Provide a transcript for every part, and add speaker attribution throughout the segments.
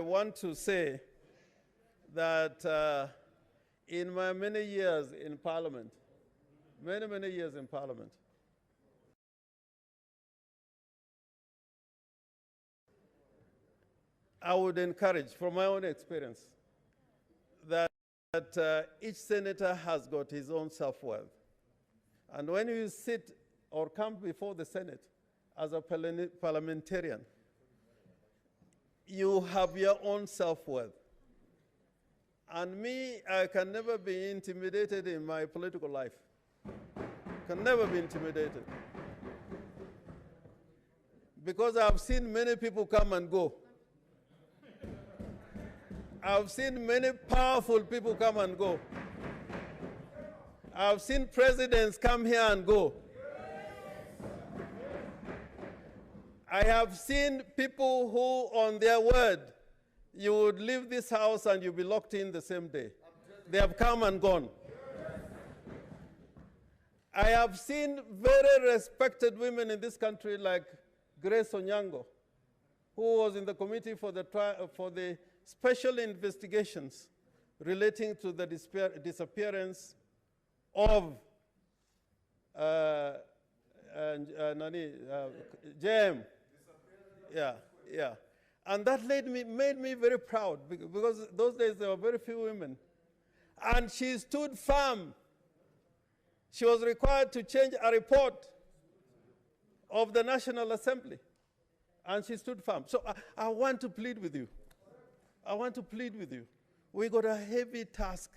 Speaker 1: I want to say that in my many years in Parliament, many years in Parliament, I would encourage, from my own experience, that each senator has got his own self-worth. And when you sit or come before the Senate as a parliamentarian, you have your own self-worth. And me, I can never be intimidated in my political life. Can never be intimidated. Because I've seen many people come and go. I've seen many powerful people come and go. I've seen presidents come here and go. I have seen people who, on their word, you would leave this house and you'll be locked in the same day. They have come and gone. I have seen very respected women in this country like Grace Onyango, who was in the committee for the special investigations relating to the disappearance of JM. Yeah. And that made me very proud because those days there were very few women. And she stood firm. She was required to change a report of the National Assembly. And she stood firm. So I want to plead with you. I want to plead with you. We got a heavy task.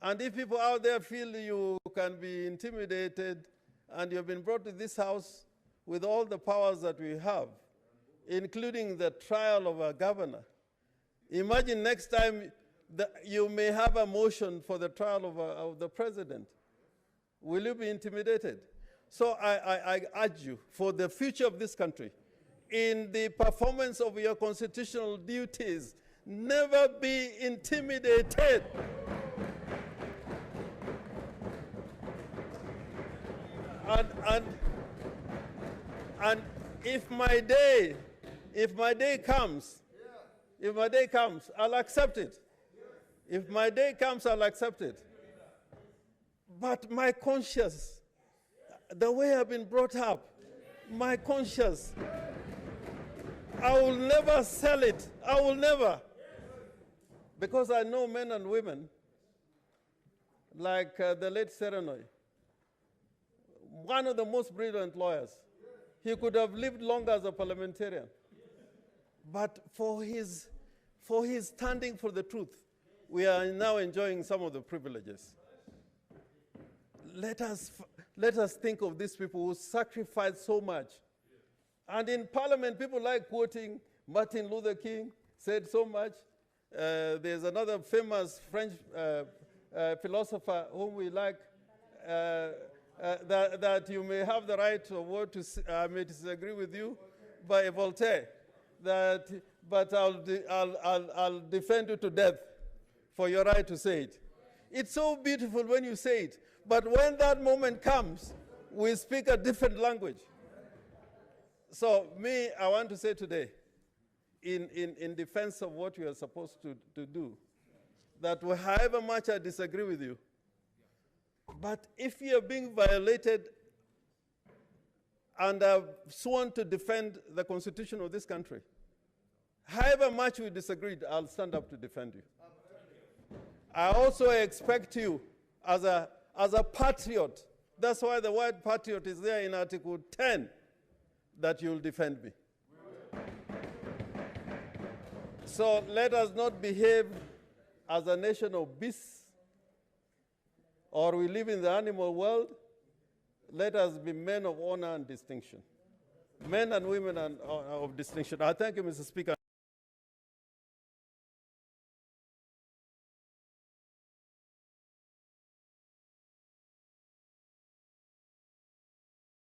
Speaker 1: And if people out there feel you can be intimidated and you've been brought to this house with all the powers that we have, including the trial of a governor, imagine next time that you may have a motion for the trial of the president. Will you be intimidated? So I urge you, for the future of this country, in the performance of your constitutional duties, never be intimidated. And if my day comes, I'll accept it. If my day comes, I'll accept it. But my conscience, the way I've been brought up, my conscience, I will never sell it. I will never. Because I know men and women, like the late Serenoy, one of the most brilliant lawyers. He could have lived longer as a parliamentarian. But for his standing for the truth, we are now enjoying some of the privileges. Let us think of these people who sacrificed so much. And in Parliament, people like quoting Martin Luther King, said so much. There's another famous French philosopher whom we like, that you may have the right of word to I may disagree with you, by Voltaire, but I'll defend you to death for your right to say it. It's so beautiful when you say it, but when that moment comes, we speak a different language. So I want to say today, in defense of what you are supposed to do, that however much I disagree with you, but if you are being violated and have sworn to defend the Constitution of this country, however much we disagreed, I'll stand up to defend you. I also expect you as a patriot. That's why the word patriot is there in Article 10, that you'll defend me. So let us not behave as a nation of beasts, or we live in the animal world. Let us be men of honor and distinction. Men and women of distinction. I thank you, Mr. Speaker.